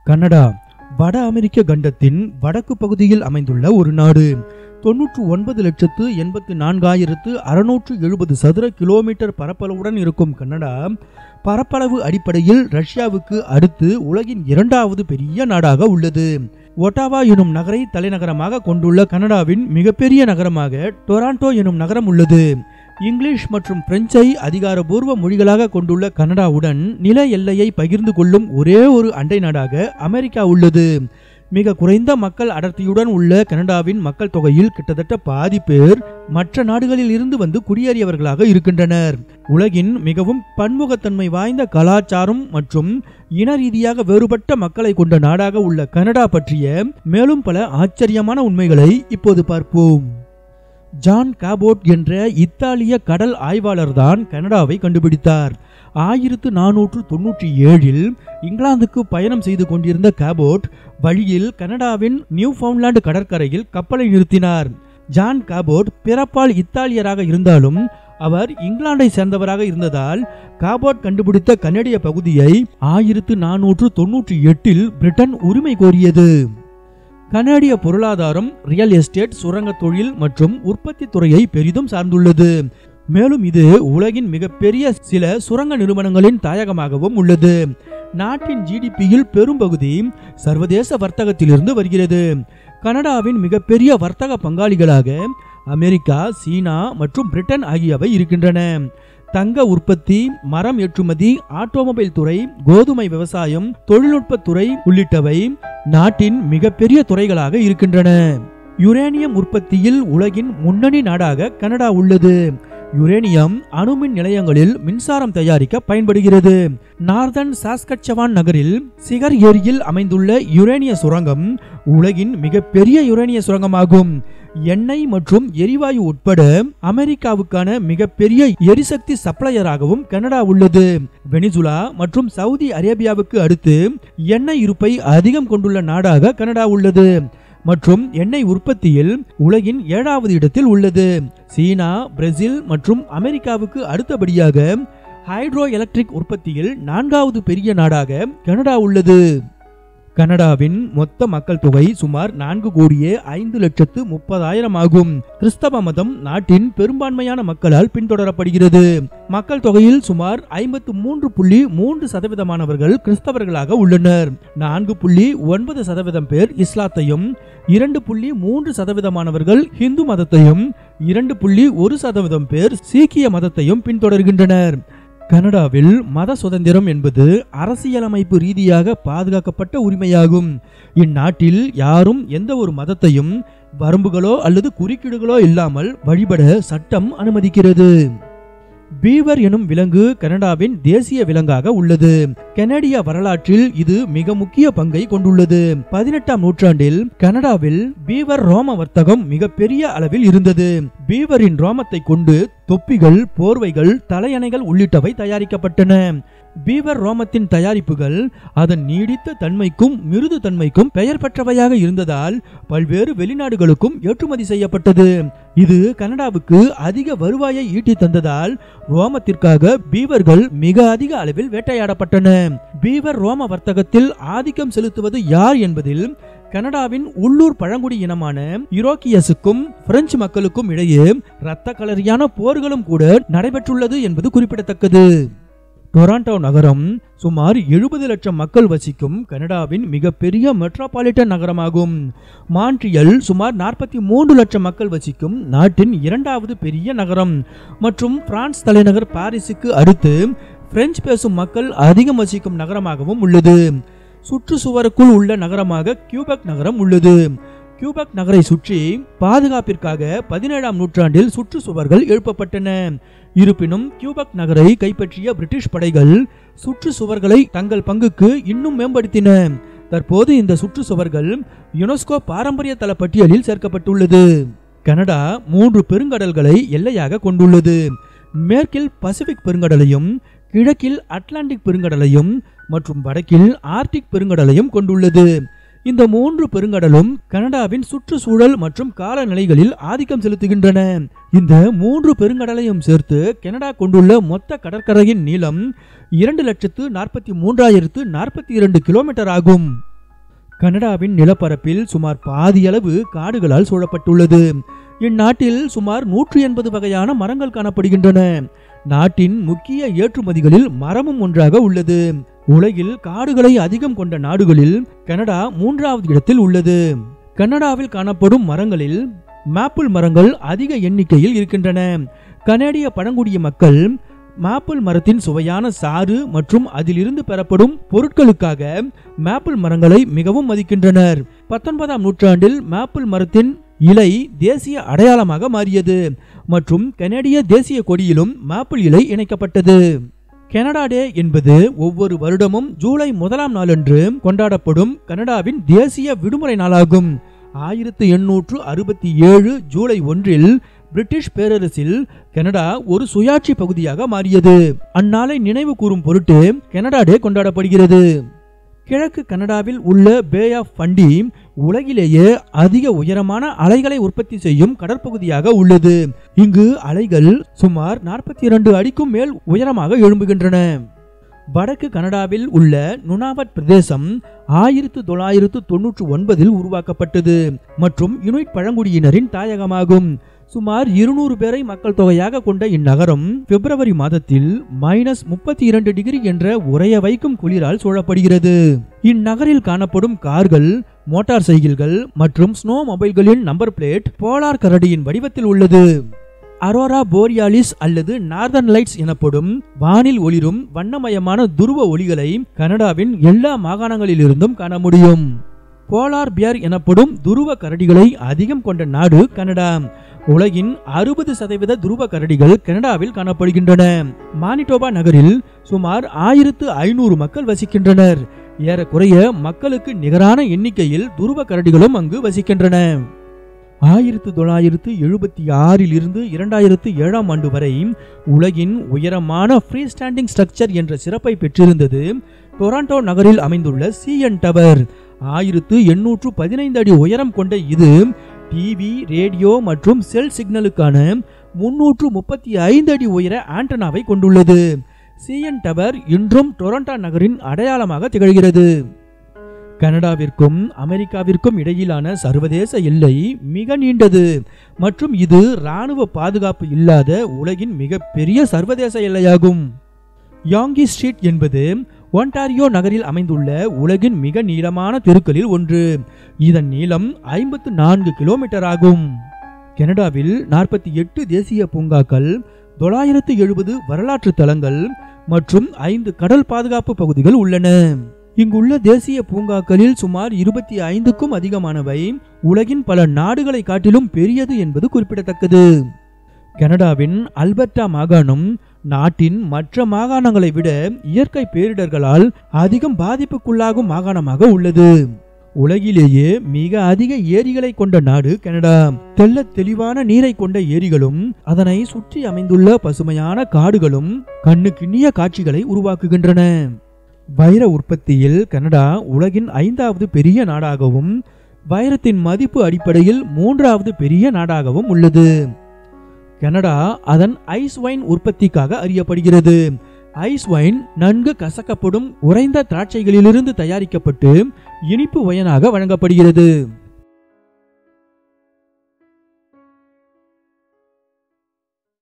Canada வட அமெரிக்க கண்டத்தின் வடக்கு பகுதியில் அமைந்துள்ள ஒரு நாடு. 99,84,670 சதுர கிலோமீட்டர் பரப்பளவுடன் இருக்கும் கனடா பரப்பளவு அடிப்படையில் ரஷ்யாவுக்கு அடுத்து உலகின் இரண்டாவது பெரிய நாடாக உள்ளது. ஒட்டாவா எனும் நகரை தலைநகரமாக கொண்டுள்ள கனடாவின் மிகப்பெரிய நகரமாக டொராண்டோ எனும் நகரம் உள்ளது. இங்கிலீஷ் மற்றும் பிரெஞ்சை அதிகாரபூர்வ மொழிகளாக கொண்டுள்ள கனடாவுடன் நில எல்லையை பகிர்ந்து கொள்ளும் ஒரே ஒரு அண்டை நாடாக அமெரிக்கா உள்ளது. மிக குறைந்த மக்கள் அடர்த்தியுடன் உள்ள கனடாவின் மக்கள் தொகையில் கிட்டத்தட்ட பாதி பேர் மற்ற நாடுகளில் இருந்து வந்து குடியேறியவர்களாக இருக்கின்றனர். உலகின் மிகவும் பன்முகத்தன்மை வாய்ந்த கலாச்சாரம் மற்றும் இன ரீதியாக வேறுபட்ட மக்களை கொண்ட நாடாக உள்ள கனடா பற்றிய மேலும் பல ஆச்சரியமான உண்மைகளை இப்போது பார்ப்போம். ஜான் காபோட் என்ற இத்தாலிய கடல் ஆய்வாளர் தான் கனடாவை கண்டுபிடித்தார். 1497 இங்கிலாந்துக்கு பயணம் செய்து கொண்டிருந்த காபோட் வழியில் கனடாவின் நியூஃபவுண்ட்லாந்து கடற்கரையில் கப்பலை நிறுத்தினார். ஜான் காபோட் பிறப்பால் இத்தாலியராக இருந்தாலும் அவர் இங்கிலாந்தை சேர்ந்தவராக இருந்ததால் காபோட் கண்டுபிடித்த கனடிய பகுதியை 1498 பிரிட்டன் உரிமை கோரியது. கனடிய பொருளாதாரம் ரியல் எஸ்டேட், சுரங்க தொழில் மற்றும் உற்பத்தி துறையை பெரிதும் சார்ந்துள்ளது. மேலும் இது உலகின் மிகப்பெரிய சில சுரங்க நிறுவனங்களின் தாயகமாகவும் உள்ளது. நாட்டின் ஜிடிபியில் பெரும்பகுதி சர்வதேச வர்த்தகத்திலிருந்து வருகிறது. கனடாவின் மிகப்பெரிய வர்த்தக பங்காளிகளாக அமெரிக்கா, சீனா மற்றும் பிரிட்டன் ஆகியவை இருக்கின்றன. தங்க உற்பத்தி, மரம் ஏற்றுமதி, ஆட்டோமொபைல் துறை, கோதுமை விவசாயம், தொழில்நுட்பத்துறை உள்ளிட்டவை நாட்டின் மிகப்பெரிய துறைகளாக இருக்கின்றன. யுரேனியம் உற்பத்தியில் உலகின் முன்னணி நாடாக கனடா உள்ளது. யுரேனியம் அணுமின் நிலையங்களில் மின்சாரம் தயாரிக்க பயன்படுகிறது. நார்தன் சாஸ்கட்சவான் நகரில் சிகர் ஏரியில் அமைந்துள்ள யுரேனிய சுரங்கம் உலகின் மிகப்பெரிய யுரேனிய சுரங்கமாகும். எண்ணெய் மற்றும் எரிவாயு உட்பட அமெரிக்காவுக்கான மிகப்பெரிய எரிசக்தி சப்ளையராகவும் கனடா உள்ளது. வெனிசுலா மற்றும் சவுதி அரேபியாவுக்கு அடுத்து எண்ணெய் இருப்பை அதிகம் கொண்டுள்ள நாடாக கனடா உள்ளது மற்றும் எண்ணெய் உற்பத்தியில் உலகின் 7வது இடத்தில் உள்ளது. சீனா, பிரேசில் மற்றும் அமெரிக்காவுக்கு அடுத்தபடியாக ஹைட்ரோ எலக்ட்ரிக் உற்பத்தியில் 4வது பெரிய நாடாக கனடா உள்ளது. கனடாவின் மொத்த மக்கள் தொகை சுமார் 4,05,30,000 ஆகும். கிறிஸ்தவ மதம் நாட்டின் பெரும்பான்மையான மக்களால் பின்தொடரப்படுகிறது. மக்கள் தொகையில் சுமார் 53.3% கிறிஸ்தவர்களாக உள்ளனர். 4.9% பேர் இஸ்லாத்தையும், 2.3% ஹிந்து மதத்தையும், 2.1% பேர் சீக்கிய மதத்தையும் பின்தொடர்கின்றனர். கனடாவில் மத சுதந்திரம் என்பது அரசியலமைப்பு ரீதியாக பாதுகாக்கப்பட்ட உரிமையாகும். இந்நாட்டில் யாரும் எந்த ஒரு மதத்தையும் வரம்புகளோ அல்லது குறுக்கீடுகளோ இல்லாமல் வழிபட சட்டம் அனுமதிக்கிறது. பீவர் எனும் விலங்கு கனடாவின் தேசிய விலங்காக உள்ளது. கனடிய வரலாற்றில் இது மிக முக்கிய பங்கை கொண்டுள்ளது. 18ஆம் நூற்றாண்டில் கனடாவில் பீவர் ரோம வர்த்தகம் மிகப்பெரிய அளவில் இருந்தது. பீவரின் ரோமத்தை கொண்டு தொப்பிகள், போர்வைகள், தலையணைகள் உள்ளிட்டவை தயாரிக்கப்பட்டன. பீவர் ரோமத்தின் தயாரிப்புகள் அதன் நீடித்த தன்மைக்கும் மிருது தன்மைக்கும் பெயர் பெற்றவையாக இருந்ததால் பல்வேறு வெளிநாடுகளுக்கும் ஏற்றுமதி செய்யப்பட்டது. இது கனடாவுக்கு அதிக வருவாயை ஈட்டி தந்ததால் ரோமத்திற்காக பீவர்கள் மிக அதிக அளவில் வேட்டையாடப்பட்டன. பீவர் ரோம வர்த்தகத்தில் ஆதிக்கம் செலுத்துவது யார் என்பதில் கனடாவின் உள்ளூர் பழங்குடி இனமான இரோக்கியஸுக்கும் பிரெஞ்சு மக்களுக்கும் இடையே இரத்த களரியான போர்களும் கூட நடைபெற்றுள்ளது என்பது குறிப்பிடத்தக்கது. டொராண்டோ நகரம் சுமார் 70 லட்சம் மக்கள் வசிக்கும் கனடாவின் மிகப்பெரிய மெட்ரோபாலிட்டன் நகரமாகும். மான்ட்ரியல் சுமார் 43 லட்சம் மக்கள் வசிக்கும் நாட்டின் 2வது பெரிய நகரம் மற்றும் பிரான்ஸ் தலைநகர் பாரிஸுக்கு அடுத்து பிரெஞ்சு பேசும் மக்கள் அதிகம் வசிக்கும் நகரமாகவும் உள்ளது. சுற்றுச்சுவருக்குள் உள்ள நகரமாக கியூபெக் நகரம் உள்ளது. கியூபெக் நகரை சுற்றி பாதுகாப்பிற்காக 17ஆம் நூற்றாண்டில் சுற்றுச்சுவர்கள் எழுப்பப்பட்டன. இருப்பினும் கியூபெக் நகரை கைப்பற்றிய பிரிட்டிஷ் படைகள் சுற்றுச்சுவர்களை தங்கள் பங்குக்கு இன்னும் மேம்படுத்தின. தற்போது இந்த சுற்றுச்சுவர்கள் யுனெஸ்கோ பாரம்பரிய தள பட்டியலில் சேர்க்கப்பட்டுள்ளது. கனடா 3 பெருங்கடல்களை எல்லையாக கொண்டுள்ளது. மேற்கில் பசிபிக் பெருங்கடலையும், கிழக்கில் அட்லாண்டிக் பெருங்கடலையும் மற்றும் வடக்கில் ஆர்டிக் பெருங்கடலையும் கொண்டுள்ளது. இந்த 3 பெருங்கடலும் கனடாவின் சுற்றுச்சூழல் மற்றும் காலநிலைகளில் ஆதிக்கம் செலுத்துகின்றன. இந்த 3 பெருங்கடலையும் சேர்த்து கனடா கொண்டுள்ள மொத்த கடற்கரையின் நீளம் 2,43,042 கிலோமீட்டர் ஆகும். கனடாவின் நிலப்பரப்பில் சுமார் பாதியளவு காடுகளால் சூழப்பட்டுள்ளது. இந்நாட்டில் சுமார் 180 வகையான மரங்கள் காணப்படுகின்றன. நாட்டின் முக்கிய ஏற்றுமதிகளில் மரமும் ஒன்றாக உள்ளது. உலகில் காடுகளை அதிகம் கொண்ட நாடுகளில் கனடா 3வது இடத்தில் உள்ளது. கனடாவில் காணப்படும் மரங்களில் மாப்பிள் மரங்கள் அதிக எண்ணிக்கையில் இருக்கின்றன. கனடிய பழங்குடிய மக்கள் மாப்பிள் மரத்தின் சுவையான சாறு மற்றும் அதிலிருந்து பெறப்படும் பொருட்களுக்காக மாப்பிள் மரங்களை மிகவும் மதிக்கின்றனர். 19ஆம் நூற்றாண்டில் மாப்பிள் மரத்தின் இலை தேசிய அடையாளமாக மாறியது மற்றும் கனடிய தேசிய கொடியிலும் மாப்பிள் இலை இணைக்கப்பட்டது. கனடா டே என்பது ஒவ்வொரு வருடமும் ஜூலை 1ஆம் நாளன்று கொண்டாடப்படும் கனடாவின் தேசிய விடுமுறை நாளாகும். 1867 ஜூலை 1இல் பிரிட்டிஷ் பேரரசில் கனடா ஒரு சுயாட்சி பகுதியாக மாறியது. அந்நாளை நினைவு கூறும் பொருட்டு கனடா டே கொண்டாடப்படுகிறது. கிழக்கு கனடாவில் உள்ள பே ஆஃப் ஃபண்டி உலகிலேயே அதிக உயரமான அலைகளை உற்பத்தி செய்யும் கடற்பகுதியாக உள்ளது. இங்கு அலைகள் சுமார் 42 அடிக்கும் மேல் உயரமாக எழும்புகின்றன. வடக்கு கனடாவில் உள்ள நுனாவட் பிரதேசம் 1999இல் உருவாக்கப்பட்டது மற்றும் இனுயிட் பழங்குடியினரின் தாயகமாகும். சுமார் 200 பேரை மக்கள் தொகையாக கொண்ட இந்நகரம் பிப்ரவரி மாதத்தில் -32 டிகிரி என்ற உறைய வைக்கும் குளிரால் சூழப்படுகிறது. இந்நகரில் காணப்படும் கார்கள், மோட்டார் சைக்கிள்கள் மற்றும் ஸ்னோ மொபைல்களின் நம்பர் பிளேட் போலார் கரடியின் வடிவத்தில் உள்ளது. அரோரா போரியாலிஸ் அல்லது நார்தர்ன் லைட்ஸ் எனப்படும் வானில் ஒளிரும் வண்ணமயமான துருவ ஒளிகளை கனடாவின் எல்லா மாகாணங்களிலிருந்தும் காண முடியும். போலார் பியர் எனப்படும் துருவ கரடிகளை அதிகம் கொண்ட நாடு கனடா. உலகின் 60% துருவ கரடிகள் கனடாவில் காணப்படுகின்றன. மானிடோபா நகரில் சுமார் 1500 மக்கள் வசிக்கின்றனர். ஏறக்குறைய மக்களுக்கு நிகரான எண்ணிக்கையில் துருவ கரடிகளும் அங்கு வசிக்கின்றன. 1976 இருந்து 2007ஆம் ஆண்டு வரை உலகின் உயரமான ஃப்ரீ ஸ்டாண்டிங் ஸ்ட்ரக்சர் என்ற சிறப்பை பெற்றிருந்தது டொராண்டோ நகரில் அமைந்துள்ள CN டவர். 1815 அடி உயரம் கொண்ட இது டிவி, ரேடியோ மற்றும் செல் சிக்னலுக்கான 335 அடி உயர ஆண்டனாவை கொண்டுள்ளது. CN டவர் இன்றும் டொராண்டோ நகரின் அடையாளமாக திகழ்கிறது. கனடாவிற்கும் அமெரிக்காவிற்கும் இடையிலான சர்வதேச எல்லை மிக நீண்டது மற்றும் இது இராணுவ பாதுகாப்பு இல்லாத உலகின் மிகப்பெரிய சர்வதேச எல்லையாகும். யாங்கி ஸ்ட்ரீட் என்பது ஒன்டாரியோ நகரில் அமைந்துள்ள உலகின் மிக நீளமான தெருக்களில் ஒன்று. இதன் நீளம் 54 கிலோமீட்டர் ஆகும். கனடாவில் 48 தேசிய பூங்காக்கள், 970 வரலாற்று தலங்கள் மற்றும் 5 கடல் பாதுகாப்பு பகுதிகள் உள்ளன. இங்குள்ள தேசிய பூங்காக்களில் சுமார் 25க்கும் அதிகமானவை உலகின் பல நாடுகளை காட்டிலும் பெரியது என்பது குறிப்பிடத்தக்கது. கனடாவின் அல்பர்டா மாகாணம் நாட்டின் மற்ற மாகாணங்களை விட இயற்கை பேரிடர்களால் அதிகம் பாதிப்புக்குள்ளாகும் மாகாணமாக உள்ளது. உலகிலேயே மிக அதிக ஏரிகளை கொண்ட நாடு கனடா. தெள்ள தெளிவான நீரை கொண்ட ஏரிகளும் அதனை சுற்றி அமைந்துள்ள பசுமையான காடுகளும் கண்ணுக்கிண்ணிய காட்சிகளை உருவாக்குகின்றன. வைர உற்பத்தியில் கனடா உலகின் 5வது பெரிய நாடாகவும் வைரத்தின் மதிப்பு அடிப்படையில் 3வது பெரிய நாடாகவும் உள்ளது. கனடா அதன் ஐஸ் வைன் உற்பத்திக்காக அறியப்படுகிறது. ஐஸ் வைன் நன்கு கசக்கப்படும் உறைந்த திராட்சைகளிலிருந்து தயாரிக்கப்பட்டு இனிப்பு ஒயனாக வழங்கப்படுகிறது.